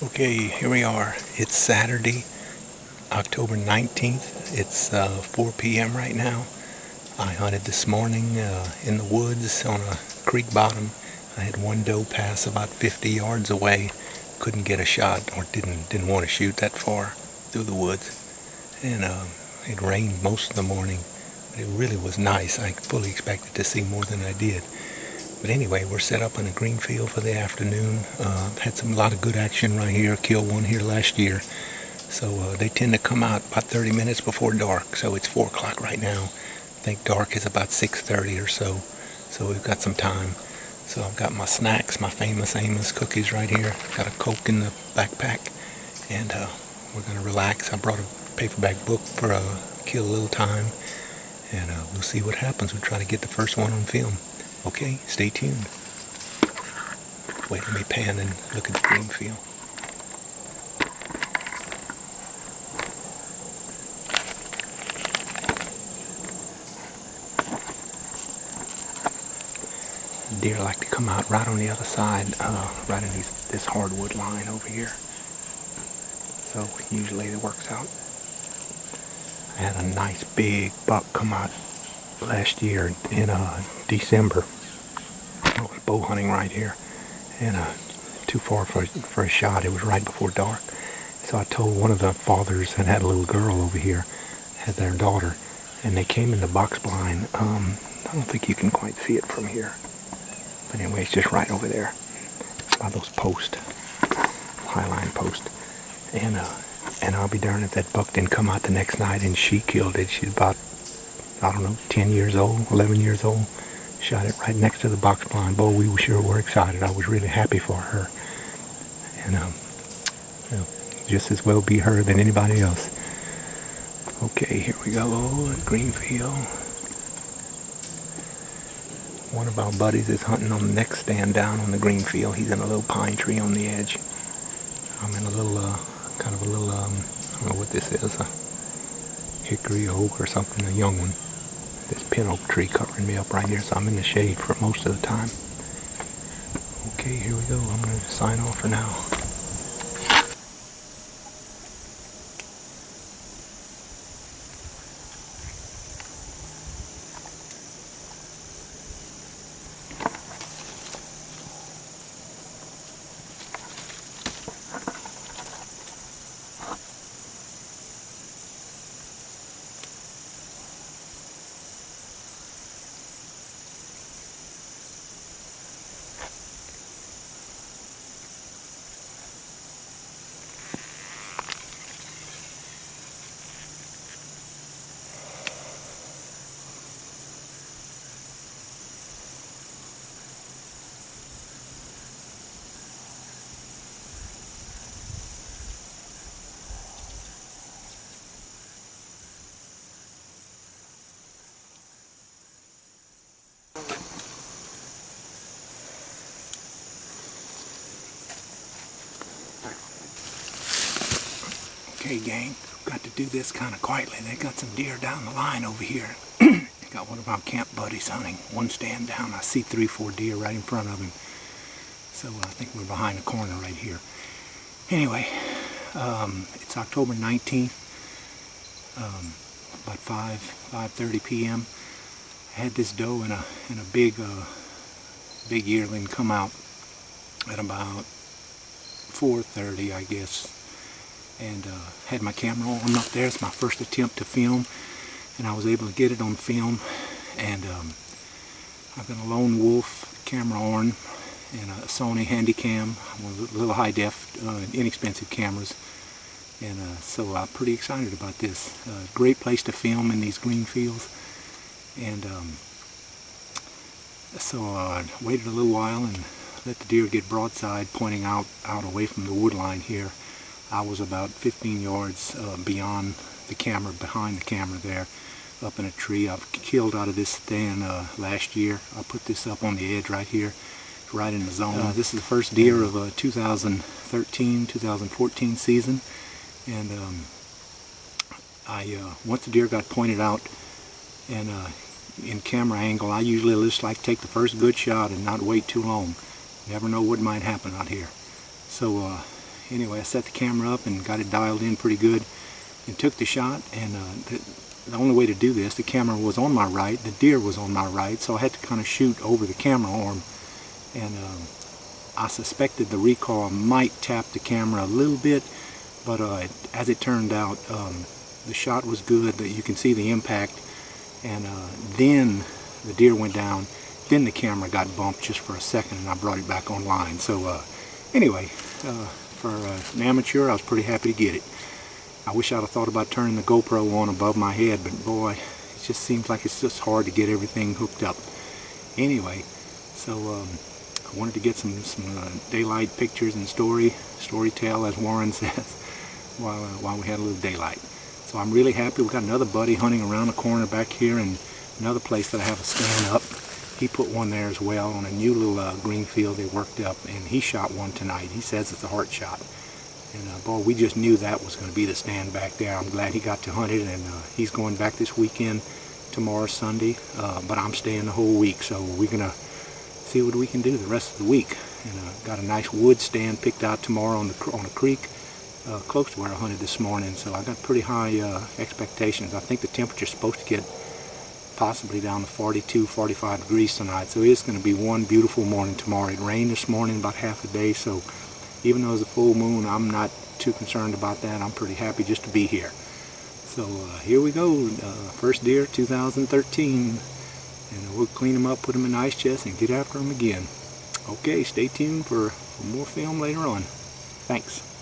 Okay, here we are. It's Saturday, October 19th. It's 4 p.m. right now. I hunted this morning in the woods on a creek bottom. I had one doe pass about 50 yards away. Couldn't get a shot, or didn't want to shoot that far through the woods. And it rained most of the morning, but it really was nice. I fully expected to see more than I did. But anyway, we're set up in a green field for the afternoon. Had a lot of good action right here. Killed one here last year. So they tend to come out about 30 minutes before dark. So it's 4 o'clock right now. I think dark is about 6:30 or so. So we've got some time. So I've got my snacks, my famous Amos cookies right here. Got a Coke in the backpack. And we're going to relax. I brought a paperback book for kill a little time. And we'll see what happens. We'll try to get the first one on film. Okay, stay tuned. Wait, let me pan and look at the green field. Deer like to come out right on the other side, right in this hardwood line over here. So usually it works out. I had a nice big buck come out last year in December. I was bow hunting right here, and too far for a shot. It was right before dark. So I told one of the fathers that had a little girl over here, had their daughter, and they came in the box blind. I don't think you can quite see it from here, but anyway, it's just right over there by those posts, highline posts. And I'll be darned if that buck didn't come out the next night and she killed it. She's about, I don't know, 10 years old, 11 years old. Shot it right next to the box blind. Boy, we sure were excited. I was really happy for her. And just as well be her than anybody else. Okay, here we go. Green field. One of our buddies is hunting on the next stand down on the green field. He's in a little pine tree on the edge. I'm in a little, I don't know what this is, a hickory oak or something, a young one. This pin oak tree covering me up right here, so I'm in the shade for most of the time. Okay, here we go. I'm going to sign off for now. Okay, gang, got to do this kind of quietly. They got some deer down the line over here. Got one of our camp buddies hunting. One stand down. I see 3-4 deer right in front of him. So I think we're behind the corner right here. Anyway, it's October 19th, about 5:30 p.m. I had this doe in a big yearling come out at about 4:30, I guess. And had my camera on up there. It's my first attempt to film, and I was able to get it on film. And I've got a lone wolf camera on and a Sony Handycam, little high def, inexpensive cameras. And so I'm pretty excited about this. Great place to film in these green fields. And so I waited a little while and let the deer get broadside, pointing out away from the wood line here. I was about 15 yards beyond the camera, behind the camera there, up in a tree. I've killed out of this stand last year. I put this up on the edge right here, right in the zone. This is the first deer of a 2013-2014 season. And once the deer got pointed out and in camera angle, I usually just like to take the first good shot and not wait too long. Never know what might happen out here. So anyway, I set the camera up and got it dialed in pretty good and took the shot. And the only way to do this, the camera was on my right, the deer was on my right, so I had to kind of shoot over the camera arm. And I suspected the recoil might tap the camera a little bit, but as it turned out, the shot was good. That you can see the impact, and then the deer went down. Then the camera got bumped just for a second, and I brought it back online. So anyway, for an amateur, I was pretty happy to get it. I wish I'd have thought about turning the GoPro on above my head, but boy, it just seems like it's just hard to get everything hooked up. Anyway, so I wanted to get some daylight pictures and storytell, as Warren says, while we had a little daylight. So I'm really happy. We got another buddy hunting around the corner back here, and another place that I have a stand up. He put one there as well on a new little green field they worked up, and he shot one tonight. He says it's a heart shot. And boy, we just knew that was going to be the stand back there. I'm glad he got to hunt it, and he's going back this weekend, tomorrow Sunday, but I'm staying the whole week, so we're going to see what we can do the rest of the week. And got a nice wood stand picked out tomorrow on a creek close to where I hunted this morning, so I got pretty high expectations. I think the temperature's supposed to get possibly down to 42, 45 degrees tonight, so it's going to be one beautiful morning tomorrow. It rained this morning about half a day, so even though it's a full moon, I'm not too concerned about that. I'm pretty happy just to be here. So here we go, first deer 2013, and we'll clean them up, put them in the ice chest, and get after them again. Okay, stay tuned for more film later on. Thanks.